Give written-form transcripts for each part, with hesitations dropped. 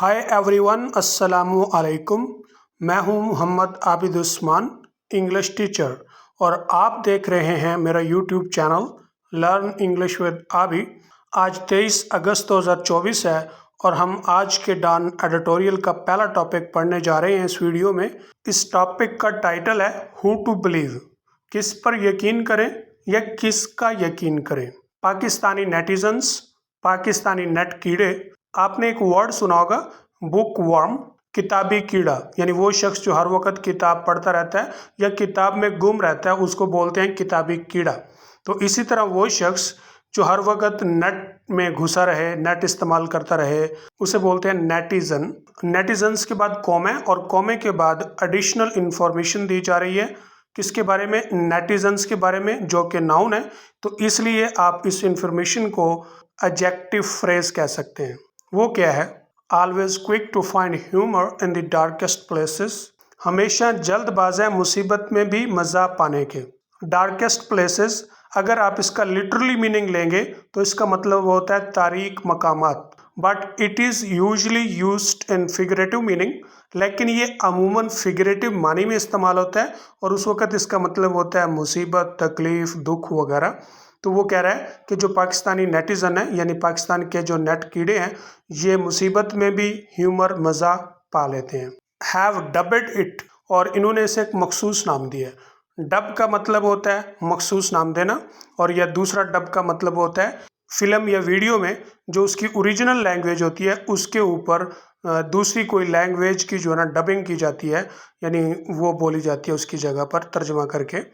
Hi everyone, अस्सलामु अलैकुम। मैं हूं मोहम्मद आबिद उस्मान, इंग्लिश टीचर, और आप देख रहे हैं मेरा YouTube channel learn English with आबी। आज 23 अगस्त 2024 है और हम आज के डॉन एडिटोरियल का पहला टॉपिक पढ़ने जा रहे हैं इस वीडियो में। इस टॉपिक का टाइटल है हु टू बिलीव, किस पर यकीन करें या किसका यकीन करें। पाकिस्तानी नेटिजन्स, पाकिस्तानी नेट कीड़े। आपने एक वर्ड सुना होगा, बुक वर्म, किताबी कीड़ा, यानी वो शख्स जो हर वक्त किताब पढ़ता रहता है या किताब में गुम रहता है उसको बोलते हैं किताबी कीड़ा। तो इसी तरह वो शख्स जो हर वक्त नेट में घुसा रहे, नेट इस्तेमाल करता रहे, उसे बोलते हैं नेटिजन। नेटिजन्स के बाद कॉम है और कॉमे के बाद एडिशनल इंफॉर्मेशन दी जा रही है। किसके बारे में? नेटिजन्स के बारे में, जो कि नाउन है। तो इसलिए आप इस इंफॉर्मेशन को एडजेक्टिव फ्रेज कह सकते हैं। वो क्या है? Always quick to find humour in the darkest places, हमेशा जल्दबाज है मुसीबत में भी मज़ा पाने के। डार्केस्ट प्लेसेस, अगर आप इसका लिटरली मीनिंग लेंगे तो इसका मतलब होता है तारीक मकामात, but it is usually used in figurative meaning, लेकिन ये अमूमन फिगरेटिव मानी में इस्तेमाल होता है और उस वक़्त इसका मतलब होता है मुसीबत, तकलीफ़, दुख वगैरह। तो वो कह रहा है कि जो पाकिस्तानी नेटिज़न है, यानी पाकिस्तान के जो नेट कीड़े हैं, ये मुसीबत में भी ह्यूमर, मज़ा पा लेते हैं। हैव डब्ड इट, और इन्होंने इसे एक मखसूस नाम दिया है। डब का मतलब होता है मखसूस नाम देना, और यह दूसरा डब का मतलब होता है फिल्म या वीडियो में जो उसकी ओरिजिनल लैंग्वेज होती है उसके ऊपर दूसरी कोई लैंग्वेज की जो है ना डबिंग की जाती है, यानी वो बोली जाती है उसकी जगह पर तर्जमा करके।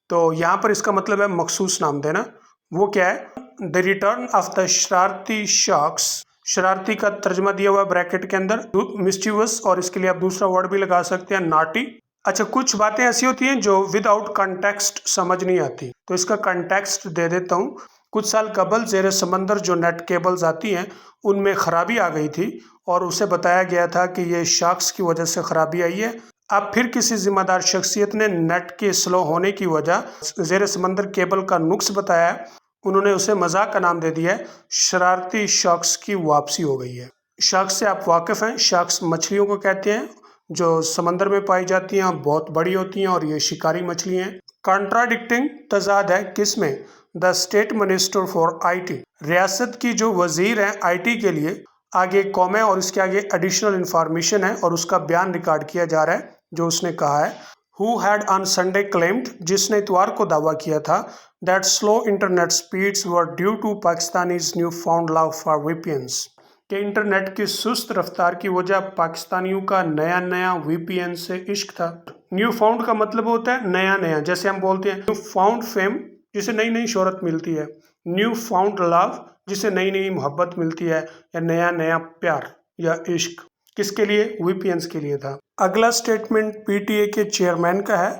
तो यहाँ पर इसका मतलब है मखसूस नाम देना। वो क्या है? द रिटर्न ऑफ द शरारती शख्स, शरारती का तर्जमा दिया हुआ ब्रैकेट के अंदर, मिस्टीवियस, और इसके लिए आप दूसरा वर्ड भी लगा सकते हैं नाटी। अच्छा, कुछ बातें ऐसी होती हैं जो विदाउट कंटेक्स्ट समझ नहीं आती, तो इसका कंटेक्स्ट दे देता हूँ। कुछ साल कबल ज़ेरे समंदर जो नेट केबल्स आती हैं उनमें ख़राबी आ गई थी और उसे बताया गया था कि ये शार्क्स की वजह से ख़राबी आई है। अब फिर किसी जिम्मेदार शख्सियत ने नेट के स्लो होने की वजह ज़ेरे समंदर केबल का नुक्स बताया है। उन्होंने उसे मजाक का नाम दे दिया है, शरारती शार्क्स की वापसी हो गई है। शार्क्स से आप वाकिफ़ हैं? शार्क्स मछलियों को कहते हैं जो समंदर में पाई जाती हैं, बहुत बड़ी होती हैं और ये शिकारी मछली हैं। कॉन्ट्राडिक्टिंग, तजाद है किसमें? The state minister for IT, रियासत की जो वजीर हैं आईटी के लिए, आगे कॉम है और इसके आगे एडिशनल इंफॉर्मेशन है और उसका बयान रिकॉर्ड किया जा रहा है जो उसने कहा है। Who had on Sunday claimed, जिसने इतवार को दावा किया था, that slow internet speeds were due to Pakistan's new found love for VPNs, कि इंटरनेट की सुस्त रफ्तार की वजह पाकिस्तानियों का नया नया वीपीएन से इश्क था। न्यू फाउंड का मतलब होता है नया नया, जैसे हम बोलते हैं न्यू फाउंड फेम, जिसे नई नई शोहरत मिलती है। न्यू फाउंड लव, जिसे नई नई मोहब्बत मिलती है या नया नया प्यार या इश्क। किसके लिए? वीपीएन्स के लिए था। अगला स्टेटमेंट पीटीए के चेयरमैन का है।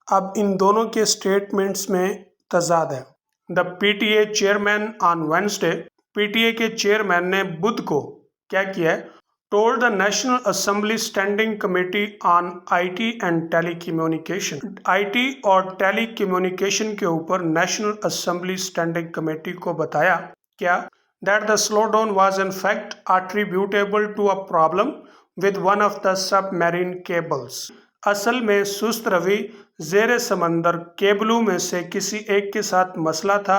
अब इन दोनों के स्टेटमेंट्स में तजाद है। The PTA chairman on Wednesday, PTA के चेयरमैन ने बुध को क्या किया है? Told the national assembly standing committee on IT and telecommunication, IT और टेलीकम्युनिकेशन के ऊपर नेशनल असेंबली स्टैंडिंग कमेटी को बताया क्या? that the slowdown was in fact attributable to a problem with one of the submarine cables, असल में सुस्त रवि ज़ेरे समंदर केबलों में से किसी एक के साथ मसला था,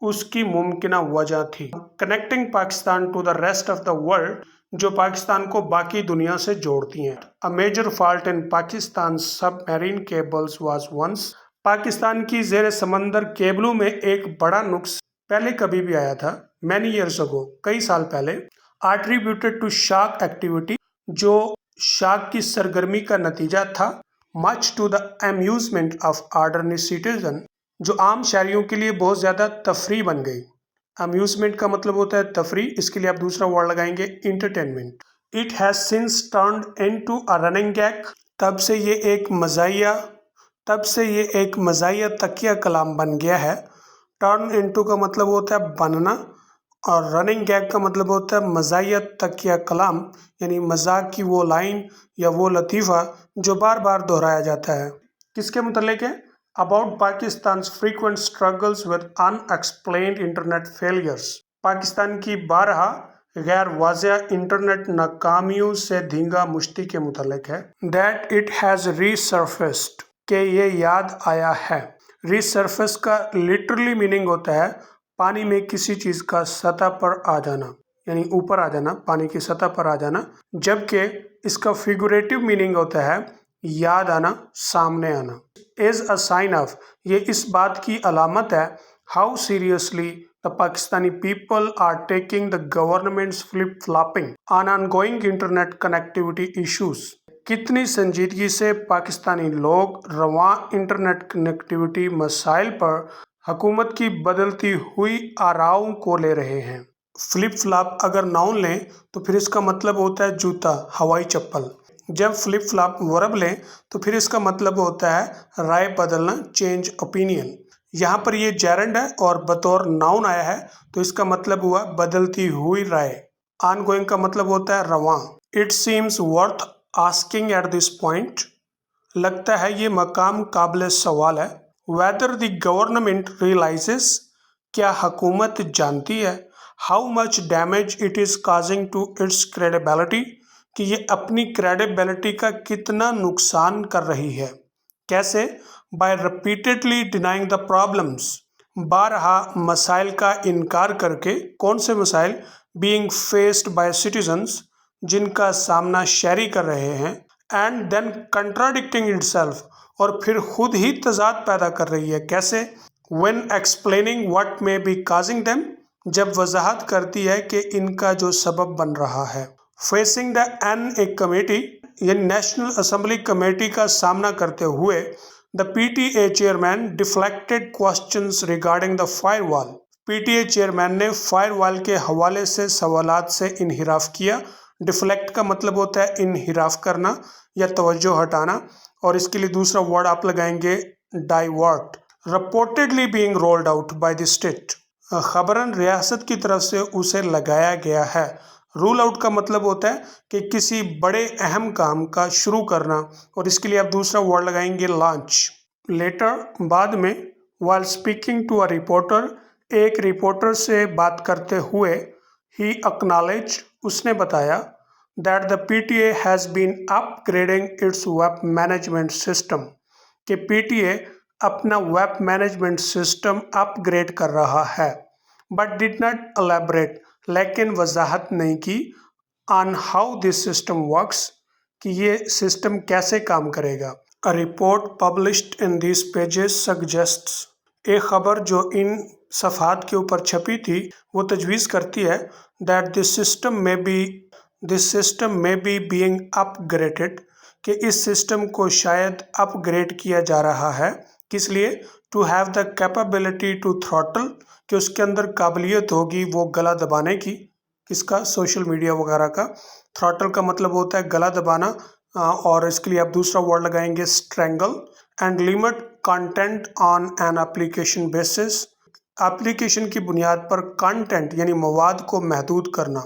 उसकी मुमकिना वजह थी। Connecting Pakistan to the rest of the world, जो पाकिस्तान को बाकी दुनिया से जोड़ती हैं। A major fault in Pakistan submarine cables was once, Pakistan की ज़ेरे समंदर केबलों में एक बड़ा नुक्स पहले कभी भी आया था, मैनी ईयर्स अगो, कई साल पहले। एट्रीब्यूटेड टू शार्क एक्टिविटी, जो शार्क की सरगर्मी का नतीजा था। Much to the amusement of ordinary citizen, जो आम शहरियों के लिए बहुत ज़्यादा तफरी बन गई। अम्यूजमेंट का मतलब होता है तफरी, इसके लिए आप दूसरा वर्ड लगाएंगे entertainment. It has since turned into a running gag, तब से ये एक मज़ाहिया तकिया कलाम बन गया है। टर्न इनटू का मतलब होता है बनना और रनिंग गैग का मतलब होता है मज़ाहिया तकिया कलाम, यानी मजाक की वो लाइन या वो लतीफ़ा जो बार बार दोहराया जाता है। किसके मुतल्लिक है? About Pakistan frequent struggles with unexplained internet failures, Pakistan की बारहा गैर वाज़ेह इंटरनेट नाकामियों से धींगा मुश्ती के मुतल्लिक है। दैट इट हैज़ रीसर्फेस्ड, के ये याद आया है। रीसर्फेस का लिटरली मीनिंग होता है पानी में किसी चीज़ का सतह पर आ जाना, यानी ऊपर आ जाना, पानी की सतह पर आ जाना, जबकि इसका फिगरेटिव मीनिंग होता है याद आना, सामने आना। इज़ अ साइन ऑफ, ये इस बात की अलामत है how seriously the Pakistani people are taking the government's flip-flopping on ongoing internet connectivity issues. कितनी संजीदगी से पाकिस्तानी लोग रवां इंटरनेट कनेक्टिविटी मसाइल पर हुकूमत की बदलती हुई आराओं को ले रहे हैं। फ्लिप फ्लॉप अगर नाउन लें तो फिर इसका मतलब होता है जूता, हवाई चप्पल। जब फ्लिप फ्लॉप वर्ब लें तो फिर इसका मतलब होता है राय बदलना, चेंज ओपिनियन। यहाँ पर ये जेरेंड है और बतौर नाउन आया है तो इसका मतलब हुआ बदलती हुई राय। ऑन गोइंग का मतलब होता है रवां। It seems worth asking at this point, लगता है ये मकाम काबिल सवाल है। वेदर द गवर्नमेंट रियलाइजेस, क्या हुकूमत जानती है how much damage it is causing to its credibility, कि ये अपनी क्रेडिबिलिटी का कितना नुकसान कर रही है। कैसे? By repeatedly denying the problems, बारहा मसाइल का इनकार करके। कौन से मसाइल? बीइंग फेस्ड बाय सिटीजन्स, जिनका सामना शहरी कर रहे हैं। एंड देन कंट्राडिक्टिंग इटसेल्फ, और फिर खुद ही तजाद पैदा कर रही है। कैसे? When explaining what may be causing them, जब वजाहत करती है कि इनका जो सबब बन रहा है। Facing the N A committee, यानी नेशनल असेंबली कमेटी का सामना करते हुए the PTA chairman deflected questions regarding the firewall, PTA chairman ने फायरवॉल के हवाले से सवालात से इनहिराफ किया। डिफ्लेक्ट का मतलब होता है इनहिराफ करना या तवज्जो हटाना, और इसके लिए दूसरा वर्ड आप लगाएंगे divert. Reportedly being rolled out by the state, खबरन रियासत की तरफ से उसे लगाया गया है। रूल आउट का मतलब होता है कि किसी बड़े अहम काम का शुरू करना, और इसके लिए आप दूसरा वर्ड लगाएंगे लॉन्च। लेटर, बाद में। While speaking to a reporter, एक रिपोर्टर से बात करते हुए। ही एक्नॉलेज, उसने बताया that the PTA has been upgrading its web management system, कि पीटीए अपना वेब मैनेजमेंट सिस्टम अपग्रेड कर रहा है। बट डिड नॉट एलैबोरेट, लेकिन वजाहत नहीं की on how this system works, कि ये सिस्टम कैसे काम करेगा। A report published in this pages suggests, एक खबर जो इन सफ़हात के ऊपर छपी थी वो तजवीज़ करती है दैट दिस सिस्टम में बी बीइंग अपग्रेडेड, कि इस सिस्टम को शायद अपग्रेड किया जा रहा है। किस लिए? To have the capability to throttle, कि उसके अंदर काबिलियत होगी वो गला दबाने की। किसका? सोशल मीडिया वगैरह का। थ्रॉटल का मतलब होता है गला दबाना, और इसके लिए आप दूसरा वर्ड लगाएंगे strangle. And limit content on an application basis, application की बुनियाद पर कंटेंट यानी मवाद को महदूद करना।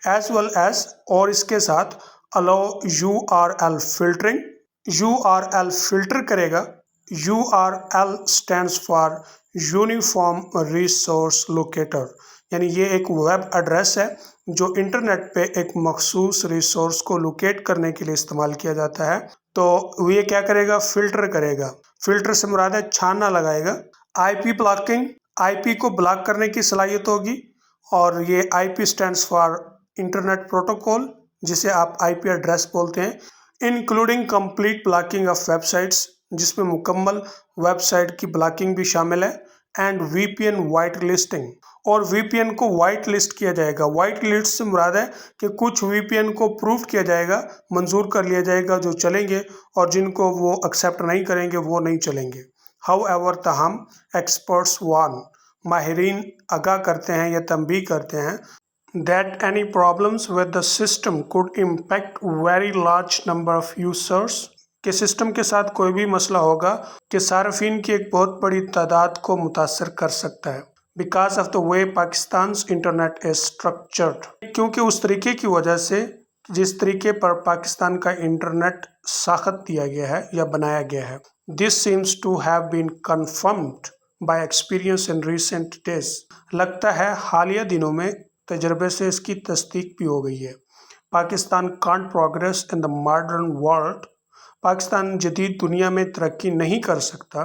एज वेल एज, और इसके साथ allow URL filtering, URL filter करेगा। URL stands for uniform resource locator, यानी ये एक वेब एड्रेस है जो इंटरनेट पे एक मखसूस रिसोर्स को लोकेट करने के लिए इस्तेमाल किया जाता है। तो ये क्या करेगा? फिल्टर करेगा। फिल्टर से मुराद है छानना लगाएगा। IP ब्लॉकिंग, IP को ब्लॉक करने की सलाहियत होगी, और ये IP stands for internet protocol, जिसे आप IP एड्रेस बोलते हैं। Including complete blocking of websites, जिसमें मुकम्मल वेबसाइट की ब्लॉकिंग भी शामिल है। एंड VPN वाइट लिस्टिंग, और VPN को वाइट लिस्ट किया जाएगा। वाइट लिस्ट से मुराद है कि कुछ VPN को प्रूव किया जाएगा, मंजूर कर लिया जाएगा, जो चलेंगे, और जिनको वो एक्सेप्ट नहीं करेंगे वो नहीं चलेंगे। हाउएवर, ताहम, एक्सपर्ट्स वार्न, माहिरीन आगाह करते हैं या तंबीह करते हैं that any problems with the system could impact very large number of users, कि सिस्टम के साथ कोई भी मसला होगा कि सार्फिन की एक बहुत बड़ी तादाद को मुतासर कर सकता है। Because of the way Pakistan's internet is structured, क्योंकि उस तरीके की वजह से जिस तरीके पर पाकिस्तान का इंटरनेट साख्त दिया गया है या बनाया गया है। This seems to have been confirmed by experience in recent days, लगता है हालिया दिनों में तजर्बे से इसकी तस्दीक भी हो गई है। Pakistan can't progress in the modern world, Pakistan जदीद दुनिया में तरक्की नहीं कर सकता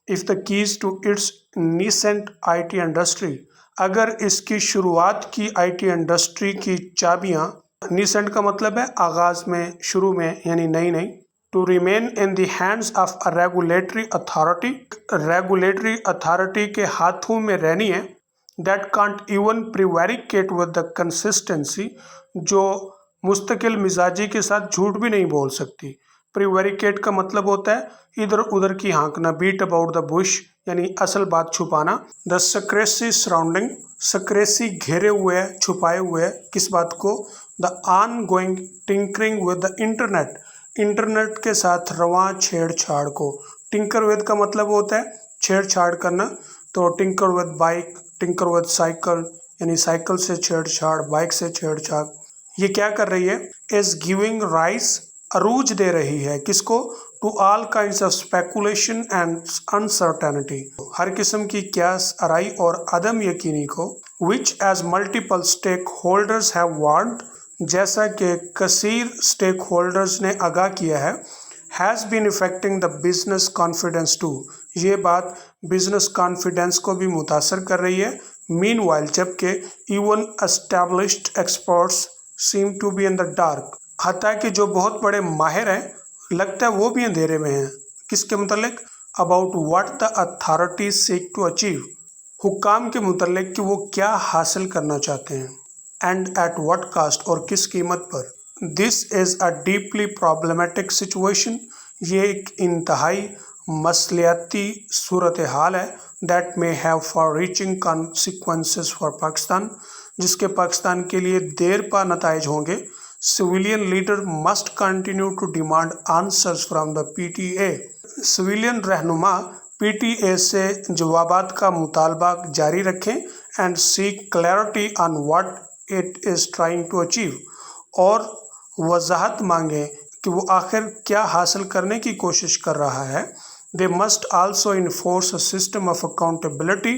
if the keys to its nascent IT industry, अगर इसकी शुरुआत की IT इंडस्ट्री की चाबियाँ, नीसेंट का मतलब है आगाज़ में, शुरू में, यानी नई नई, to remain in the hands of a regulatory authority, regulatory authority के हाथों में रहनी है, that can't even prevaricate with the consistency, जो मुस्तकिल मिजाजी के साथ झूठ भी नहीं बोल सकती। प्रिवेरिकेट का मतलब होता है इधर उधर की हाँकना, बीट अबाउट द बुश, यानी असल बात छुपाना। द सक्रेसी सराउंडिंग, सक्रेसी घेरे हुए है, छुपाए हुए है, किस बात को? The on going tinkering with the internet, internet के साथ रवां छेड़छाड़ को। टिंकर विद का मतलब होता है छेड़छाड़ करना, तो tinker with bike, tinker with cycle, यानी साइकिल से छेड़छाड़, बाइक से छेड़छाड़। ये क्या कर रही है? इज गिविंग राइस, अरूज दे रही है, किसको? To all kinds of speculation and uncertainty, हर किस्म की क्यास आराई और अदम यकीनी को। Which as multiple stakeholders have warned, जैसा कि कसीर स्टेक होल्डर्स ने आगाह किया है, has been affecting the business confidence too, ये बात बिजनेस कॉन्फिडेंस को भी मुतासर कर रही है। मीन वाइल, जबकि even established experts seem to be in the dark, हत्ता कि जो बहुत बड़े माहिर हैं लगता है वो भी अंधेरे में हैं। किसके मुतल्लिक? About what the authorities seek to achieve, हुक्काम के मुतल्लिक कि वो क्या हासिल करना चाहते हैं। एंड एट व्हाट कास्ट, और किस कीमत पर। This is a deeply problematic situation, ये एक इंतहाई मसलियाती सूरत हाल है। That may have far reaching consequences for Pakistan, जिसके पाकिस्तान के लिए देर पा नताइज होंगे। Civilian leader must continue to demand answers from the PTA, civilian रहनुमा PTA से जवाबात का मुतालबा जारी रखें। And seek clarity on what it is trying to achieve, और वजाहत मांगें कि वो आखिर क्या हासिल करने की कोशिश कर रहा है। They must also enforce a system of accountability,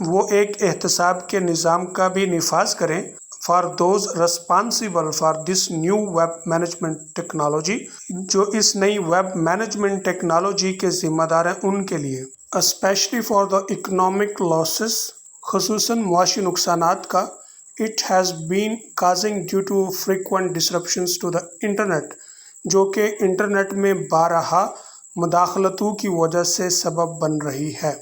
वो एक एहतसाब के निज़ाम का भी निफाज करें। For those responsible for this new web management technology, जो इस नई वेब मैनेजमेंट टेक्नोलॉजी के ज़िम्मेदार हैं उनके लिए। Specially for the economic losses, खुसूसन मुआशी नुकसानात का। It has been causing due to frequent disruptions to the internet, जो कि इंटरनेट में बारहा मुदाखलतों की वजह से सबब बन रही है।